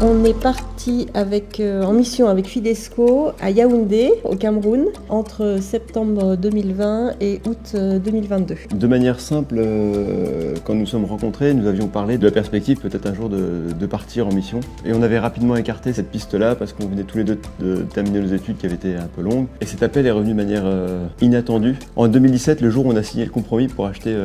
On est parti en mission avec Fidesco à Yaoundé, au Cameroun, entre septembre 2020 et août 2022. De manière simple, quand nous nous sommes rencontrés, nous avions parlé de la perspective peut-être un jour de partir en mission. Et on avait rapidement écarté cette piste-là parce qu'on venait tous les deux de terminer nos études qui avaient été un peu longues. Et cet appel est revenu de manière inattendue. En 2017, le jour où on a signé le compromis pour acheter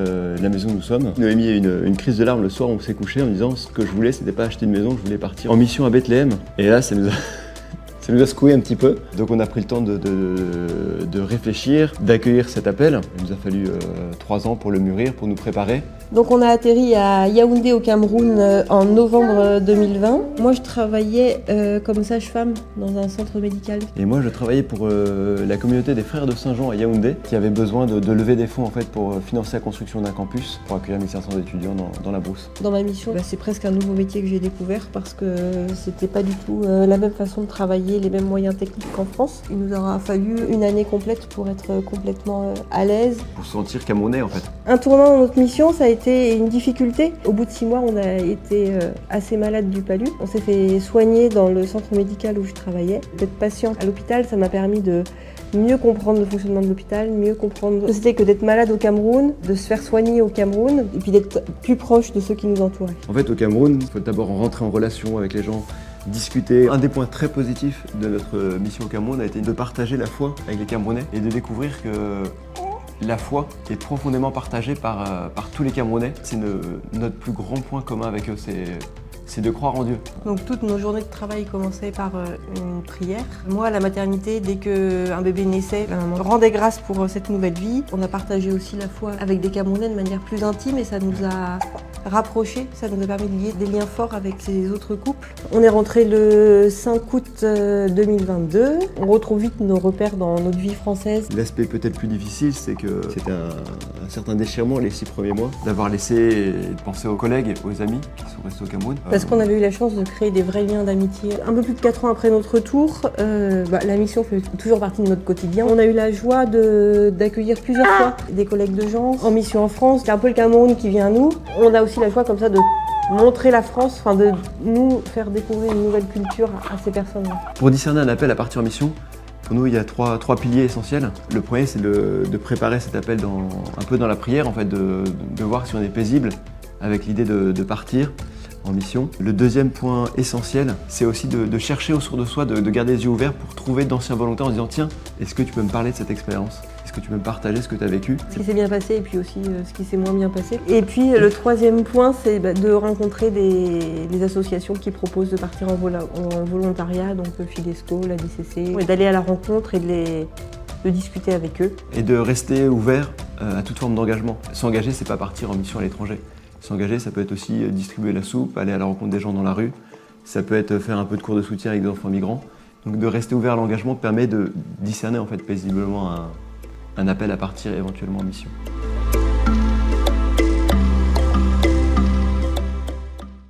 la maison où nous sommes, nous avons mis une crise de larmes le soir où on s'est couché en disant ce que je voulais, c'était pas acheter une maison, je voulais partir en mission à Bethléem. Et là, ça nous a secoué un petit peu. Donc on a pris le temps de réfléchir, d'accueillir cet appel. Il nous a fallu 3 ans pour le mûrir, pour nous préparer. Donc on a atterri à Yaoundé au Cameroun en novembre 2020. Moi je travaillais comme sage-femme dans un centre médical. Et moi je travaillais pour la communauté des Frères de Saint-Jean à Yaoundé qui avait besoin de lever des fonds en fait, pour financer la construction d'un campus pour accueillir 1500 étudiants dans la brousse. Dans ma mission, c'est presque un nouveau métier que j'ai découvert parce que c'était pas du tout la même façon de travailler, les mêmes moyens techniques qu'en France. Il nous aura fallu une année complète pour être complètement à l'aise. Pour se sentir camerounais en fait. Un tournant dans notre mission, ça a été une difficulté. Au bout de 6 mois, on a été assez malade du palu. On s'est fait soigner dans le centre médical où je travaillais. D'être patient à l'hôpital, ça m'a permis de mieux comprendre le fonctionnement de l'hôpital, mieux comprendre ce que c'était que d'être malade au Cameroun, de se faire soigner au Cameroun, et puis d'être plus proche de ceux qui nous entouraient. En fait, au Cameroun, il faut d'abord rentrer en relation avec les gens, discuter. Un des points très positifs de notre mission au Cameroun a été de partager la foi avec les Camerounais et de découvrir que la foi est profondément partagée par tous les Camerounais. C'est notre plus grand point commun avec eux, c'est de croire en Dieu. Donc toutes nos journées de travail commençaient par une prière. Moi, à la maternité, dès qu'un bébé naissait, la maman rendait grâce pour cette nouvelle vie. On a partagé aussi la foi avec des Camerounais de manière plus intime et ça nous a rapprochés, ça nous a permis de lier des liens forts avec ces autres couples. On est rentré le 5 août 2022. On retrouve vite nos repères dans notre vie française. L'aspect peut-être plus difficile, c'est que c'était un certain déchirement les 6 premiers mois, d'avoir laissé et de penser aux collègues et aux amis qui sont restés au Cameroun. Parce qu'on avait eu la chance de créer des vrais liens d'amitié. Un peu plus de 4 ans après notre retour, la mission fait toujours partie de notre quotidien. On a eu la joie d'accueillir plusieurs fois des collègues de gens en mission en France. C'est un peu le Cameroun qui vient à nous. On a aussi la joie comme ça de montrer la France, de nous faire découvrir une nouvelle culture à ces personnes-là. Pour discerner un appel à partir en mission, pour nous, il y a trois piliers essentiels. Le premier, c'est de préparer cet appel un peu dans la prière, en fait, de voir si on est paisible avec l'idée de partir en mission. Le deuxième point essentiel, c'est aussi de chercher autour de soi, de garder les yeux ouverts pour trouver d'anciens volontaires en disant « Tiens, est-ce que tu peux me parler de cette expérience ? Est-ce que tu peux me partager ce que tu as vécu ?» Ce qui s'est bien passé et puis aussi ce qui s'est moins bien passé. Et puis le troisième point, c'est de rencontrer des associations qui proposent de partir en volontariat, donc Fidesco, la DCC, et d'aller à la rencontre et de discuter avec eux. Et de rester ouvert à toute forme d'engagement. S'engager, c'est pas partir en mission à l'étranger. S'engager, ça peut être aussi distribuer la soupe, aller à la rencontre des gens dans la rue. Ça peut être faire un peu de cours de soutien avec des enfants migrants. Donc de rester ouvert à l'engagement permet de discerner en fait paisiblement un appel à partir éventuellement en mission.